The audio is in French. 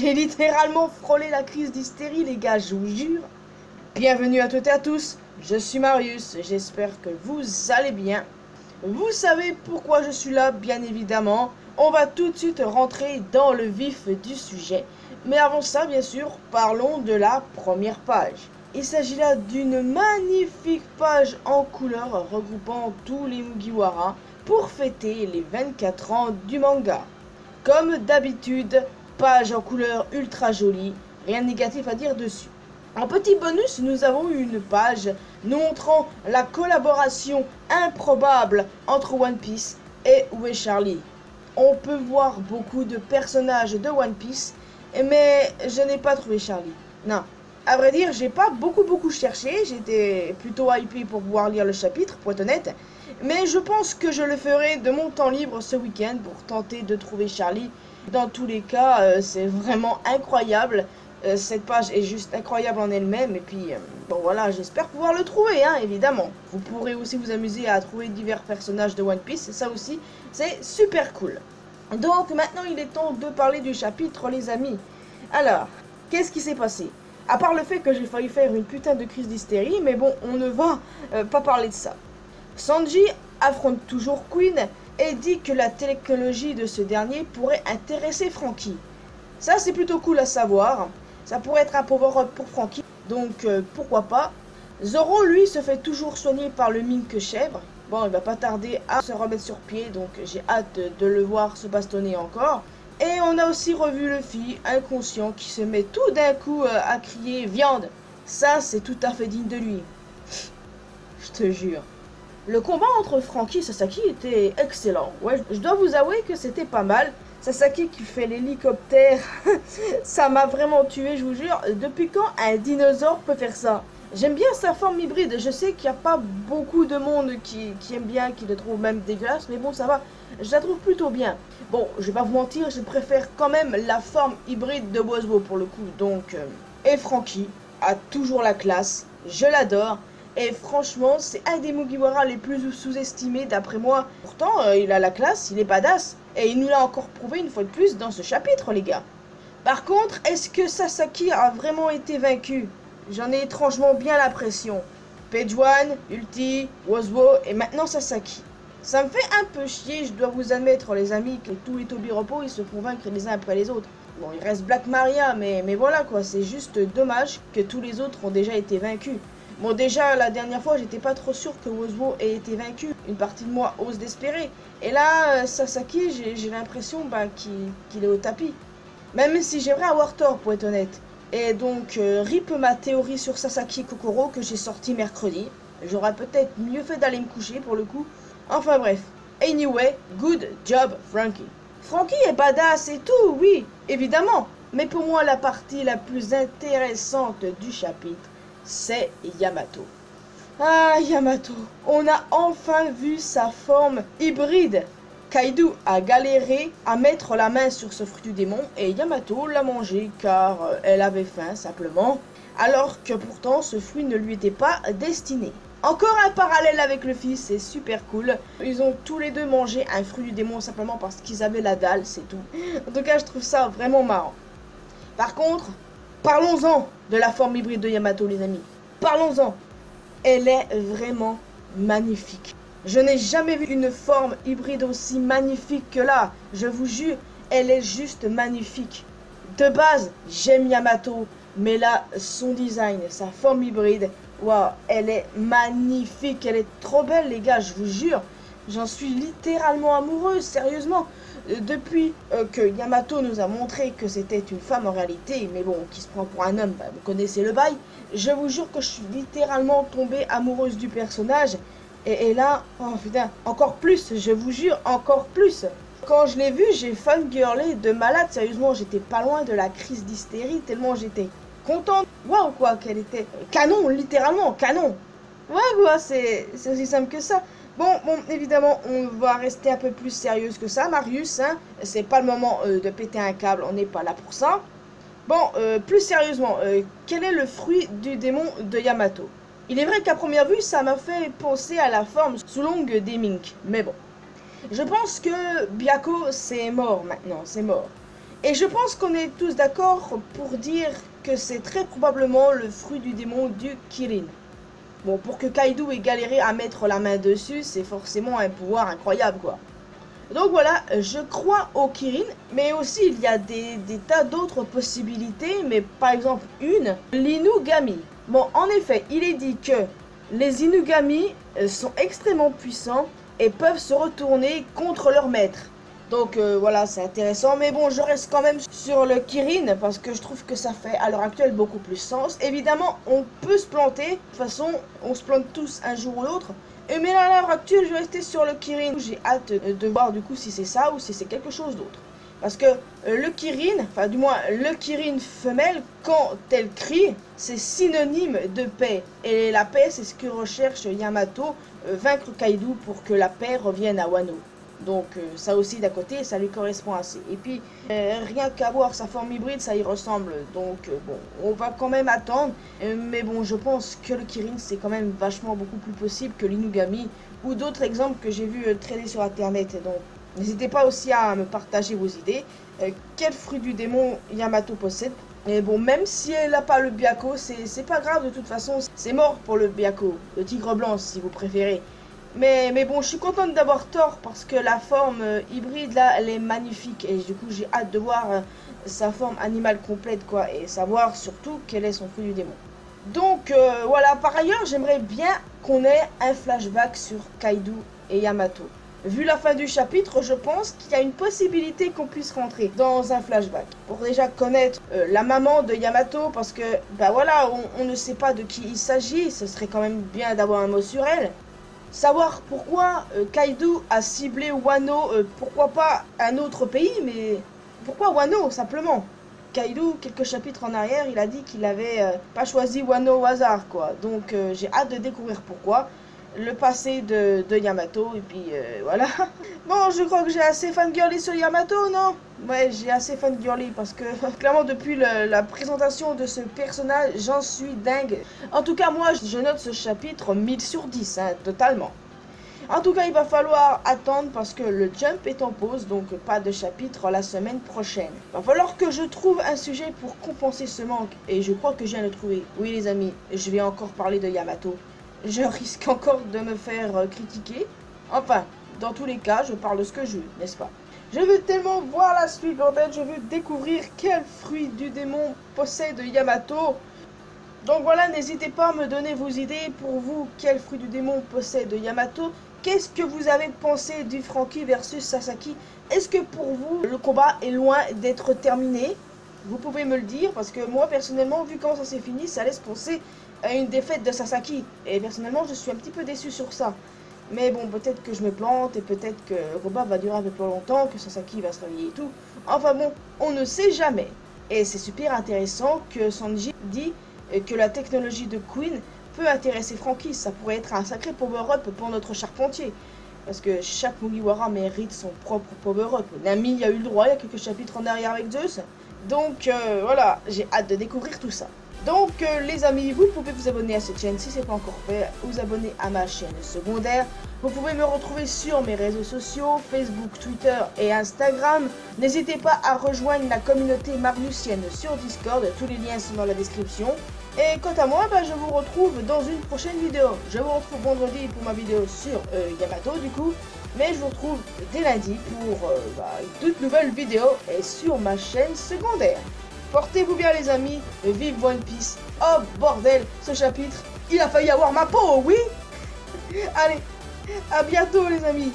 J'ai littéralement frôlé la crise d'hystérie, les gars, je vous jure. Bienvenue à toutes et à tous, je suis Marius, j'espère que vous allez bien. Vous savez pourquoi je suis là, bien évidemment. On va tout de suite rentrer dans le vif du sujet. Mais avant ça, bien sûr, parlons de la première page. Il s'agit là d'une magnifique page en couleur regroupant tous les Mugiwara pour fêter les 24 ans du manga. Comme d'habitude, page en couleur ultra jolie, rien de négatif à dire dessus. En petit bonus, nous avons eu une page nous montrant la collaboration improbable entre One Piece et Où est Charlie. On peut voir beaucoup de personnages de One Piece, mais je n'ai pas trouvé Charlie. Non, à vrai dire, j'ai pas beaucoup cherché, j'étais plutôt hypé pour pouvoir lire le chapitre, pour être honnête. Mais je pense que je le ferai de mon temps libre ce week-end pour tenter de trouver Charlie. Dans tous les cas, c'est vraiment incroyable. Cette page est juste incroyable en elle-même. Et puis, bon voilà, j'espère pouvoir le trouver, hein, évidemment. Vous pourrez aussi vous amuser à trouver divers personnages de One Piece. Et ça aussi, c'est super cool. Donc, maintenant, il est temps de parler du chapitre, les amis. Alors, qu'est-ce qui s'est passé? À part le fait que j'ai failli faire une putain de crise d'hystérie, mais bon, on ne va pas parler de ça. Sanji affronte toujours Queen et dit que la technologie de ce dernier pourrait intéresser Franky. Ça, c'est plutôt cool à savoir. Ça pourrait être un power-up pour Franky, donc pourquoi pas. Zoro, lui, se fait toujours soigner par le mink chèvre. Bon, il va pas tarder à se remettre sur pied, donc j'ai hâte de le voir se bastonner encore. Et on a aussi revu Luffy, inconscient, qui se met tout d'un coup à crier « Viande !» Ça, c'est tout à fait digne de lui. Je te jure. Le combat entre Franky et Sasaki était excellent. Ouais, je dois vous avouer que c'était pas mal. Sasaki qui fait l'hélicoptère, ça m'a vraiment tué, je vous jure. Depuis quand un dinosaure peut faire ça? J'aime bien sa forme hybride. Je sais qu'il n'y a pas beaucoup de monde qui aime bien, qui le trouve même dégueulasse. Mais bon, ça va. Je la trouve plutôt bien. Bon, je vais pas vous mentir, je préfère quand même la forme hybride de Boisbo pour le coup. Donc, et Franky a toujours la classe. Je l'adore. Et franchement, c'est un des Mugiwara les plus sous-estimés d'après moi. Pourtant, il a la classe, il est badass. Et il nous l'a encore prouvé une fois de plus dans ce chapitre, les gars. Par contre, est-ce que Sasaki a vraiment été vaincu? J'en ai étrangement bien l'impression. Page One, Ulti, Wozwo et maintenant Sasaki. Ça me fait un peu chier, je dois vous admettre, les amis, que tous les Tobiropo, ils se font vaincre les uns après les autres. Bon, il reste Black Maria, mais voilà quoi, c'est juste dommage que tous les autres ont déjà été vaincus. Bon, déjà, la dernière fois, j'étais pas trop sûr que Wozwo ait été vaincu. Une partie de moi ose d'espérer. Et là, Sasaki, j'ai l'impression qu'il est au tapis. Même si j'aimerais avoir tort, pour être honnête. Et donc, rip ma théorie sur Sasaki Kokoro que j'ai sorti mercredi. J'aurais peut-être mieux fait d'aller me coucher, pour le coup. Enfin bref. Anyway, good job, Franky. Franky est badass et tout, oui, évidemment. Mais pour moi, la partie la plus intéressante du chapitre, c'est Yamato. Ah, Yamato, on a enfin vu sa forme hybride. Kaido a galéré à mettre la main sur ce fruit du démon et Yamato l'a mangé car elle avait faim simplement, alors que pourtant ce fruit ne lui était pas destiné. Encore un parallèle avec Luffy, c'est super cool. Ils ont tous les deux mangé un fruit du démon simplement parce qu'ils avaient la dalle, c'est tout. En tout cas, je trouve ça vraiment marrant. Par contre, parlons-en de la forme hybride de Yamato, les amis. Parlons-en. Elle est vraiment magnifique. Je n'ai jamais vu une forme hybride aussi magnifique que là. Je vous jure, elle est juste magnifique. De base, j'aime Yamato, mais là, son design, sa forme hybride, waouh, elle est magnifique. Elle est trop belle, les gars, je vous jure. J'en suis littéralement amoureuse, sérieusement. Depuis que Yamato nous a montré que c'était une femme en réalité, mais bon, qui se prend pour un homme, bah, vous connaissez le bail, je vous jure que je suis littéralement tombée amoureuse du personnage. Et là, oh putain, encore plus, je vous jure, encore plus. Quand je l'ai vue, j'ai fangirlé de malade, sérieusement, j'étais pas loin de la crise d'hystérie, tellement j'étais contente. Waouh, quoi, qu'elle était canon, littéralement, canon. Ouais, quoi, c'est aussi simple que ça. Bon, évidemment, on va rester un peu plus sérieuse que ça, Marius, hein. C'est pas le moment de péter un câble, on n'est pas là pour ça. Bon, plus sérieusement, quel est le fruit du démon de Yamato? Il est vrai qu'à première vue, ça m'a fait penser à la forme sous longue des minks, mais bon. Je pense que Byakko, c'est mort maintenant, c'est mort. Et je pense qu'on est tous d'accord pour dire que c'est très probablement le fruit du démon du Kirin. Bon, pour que Kaido ait galéré à mettre la main dessus, c'est forcément un pouvoir incroyable, quoi. Donc voilà, je crois au Kirin, mais aussi il y a des tas d'autres possibilités, mais par exemple l'Inugami. Bon, en effet, il est dit que les Inugami sont extrêmement puissants et peuvent se retourner contre leur maître. Donc voilà, c'est intéressant, mais bon, je reste quand même sur le Kirin parce que je trouve que ça fait à l'heure actuelle beaucoup plus sens. Évidemment, on peut se planter, de toute façon, on se plante tous un jour ou l'autre. Mais à l'heure actuelle, je vais rester sur le Kirin. J'ai hâte de voir du coup si c'est ça ou si c'est quelque chose d'autre. Parce que le Kirin, enfin du moins le Kirin femelle, quand elle crie, c'est synonyme de paix. Et la paix, c'est ce que recherche Yamato, vaincre Kaido pour que la paix revienne à Wano. Donc ça aussi d'à côté, ça lui correspond assez. Et puis rien qu'à voir sa forme hybride, ça y ressemble. Donc bon, on va quand même attendre. Mais bon, je pense que le Kirin c'est quand même vachement beaucoup plus possible que l'Inugami ou d'autres exemples que j'ai vu traîner sur internet. Donc n'hésitez pas aussi à me partager vos idées. Quel fruit du démon Yamato possède? Et bon, même si elle n'a pas le Byakko, c'est pas grave de toute façon. C'est mort pour le Byakko, le tigre blanc si vous préférez. Mais bon, je suis contente d'avoir tort parce que la forme hybride là, elle est magnifique. Et du coup, j'ai hâte de voir sa forme animale complète quoi. Et savoir surtout quel est son fruit du démon. Donc voilà, par ailleurs, j'aimerais bien qu'on ait un flashback sur Kaido et Yamato. Vu la fin du chapitre, je pense qu'il y a une possibilité qu'on puisse rentrer dans un flashback. Pour déjà connaître la maman de Yamato, parce que, bah voilà, on ne sait pas de qui il s'agit. Ce serait quand même bien d'avoir un mot sur elle. Savoir pourquoi Kaido a ciblé Wano, pourquoi pas un autre pays, mais pourquoi Wano, simplement. Kaido, quelques chapitres en arrière, il a dit qu'il avait pas choisi Wano au hasard, quoi. Donc j'ai hâte de découvrir pourquoi. Le passé de Yamato, et puis voilà. Bon, je crois que j'ai assez fangirly sur Yamato, non? Ouais, j'ai assez fangirly parce que clairement depuis la présentation de ce personnage, j'en suis dingue. En tout cas, moi, je note ce chapitre 1000 sur 10, hein, totalement. En tout cas, il va falloir attendre parce que le Jump est en pause, donc pas de chapitre la semaine prochaine. Il va falloir que je trouve un sujet pour compenser ce manque, et je crois que je viens de le trouver. Oui les amis, je vais encore parler de Yamato. Je risque encore de me faire critiquer. Enfin, dans tous les cas, je parle de ce que je veux, n'est-ce pas? Je veux tellement voir la suite, en fait, je veux découvrir quel fruit du démon possède Yamato. Donc voilà, n'hésitez pas à me donner vos idées pour vous, quel fruit du démon possède Yamato. Qu'est-ce que vous avez pensé du Franky versus Sasaki? Est-ce que pour vous, le combat est loin d'être terminé? Vous pouvez me le dire, parce que moi, personnellement, vu comment ça s'est fini, ça laisse penser à une défaite de Sasaki. Et personnellement, je suis un petit peu déçu sur ça. Mais bon, peut-être que je me plante, et peut-être que le combat va durer un peu plus longtemps, que Sasaki va se réveiller et tout. Enfin bon, on ne sait jamais. Et c'est super intéressant que Sanji dit que la technologie de Queen peut intéresser Franky. Ça pourrait être un sacré power-up pour notre charpentier. Parce que chaque Mugiwara mérite son propre power-up. Nami y a eu le droit, il y a quelques chapitres en arrière avec Zeus. Donc voilà, j'ai hâte de découvrir tout ça. Donc les amis, vous pouvez vous abonner à cette chaîne si ce n'est pas encore fait, vous abonner à ma chaîne secondaire. Vous pouvez me retrouver sur mes réseaux sociaux, Facebook, Twitter et Instagram. N'hésitez pas à rejoindre la communauté mariusienne sur Discord, tous les liens sont dans la description. Et quant à moi, je vous retrouve dans une prochaine vidéo. Je vous retrouve vendredi pour ma vidéo sur Yamato du coup. Mais je vous retrouve dès lundi pour une toute nouvelle vidéo et sur ma chaîne secondaire. Portez-vous bien les amis, vive One Piece. Oh bordel, ce chapitre, il a failli avoir ma peau, oui. Allez, à bientôt les amis.